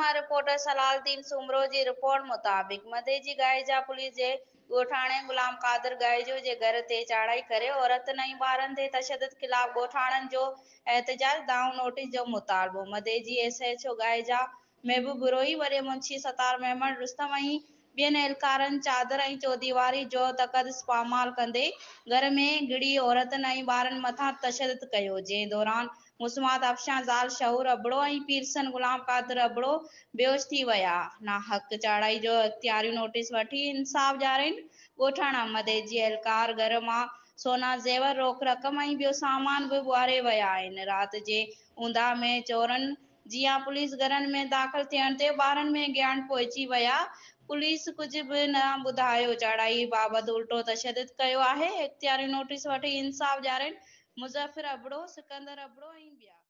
मां रिपोर्टर सलालुद्दीन सुमरो जी रिपोर्ट मुताबिक़ मधेजी गाइजा पुलिस जे ॻोठाणे गुलाम कादिर गाइजो जे घर ते चढ़ाई करे औरतुनि ऐं ॿारनि ते तशदुद ख़िलाफ़ ॻोठाणनि जो एहतजाज दाऊं नोटिस जो मुतालबो। मधेजी SHO गाइजा महबूब रोही वॾे मुंशी सतार महमद रुस्तम ऐं ॿियनि एहलकारनि चादर ऐं चौदीवारी जो तक़दस पामाल कंदे घर में घिड़ी औरतुनि ऐं ॿारनि मथां तशदुद कयो, जंहिं दौरान मुस्मात अफशां ज़ाल शहूर अबड़ो ऐं पीरसन गुलाम कादिर अबड़ो बेहोश थी विया। नाहक चढ़ाई जो इख़्तियारी नोटिस वठी इंसाफ़ ॾियाराइनि। ॻोठाणा मधेजी एहलकार घर मां सोना ज़ेवर रोक रक़म ऐं ॿियो सामान बि ॿुआरे विया आहिनि। राति जे ऊंदहि में चोरनि जिआं पुलिस घरनि में दाख़िल थियण ते ॿारनि में ॻ्याण पहुची विया। पुलिस कुझु बि न ॿुधायो। चढ़ाई बाबति उल्टो तशदुद कयो आहे। इख़्तियारी नोटिस वठी इंसाफ़ ॾियाराइनि। मुज़फ़िर अबड़ो, सिकंदर अबड़ो ऐं ॿिया।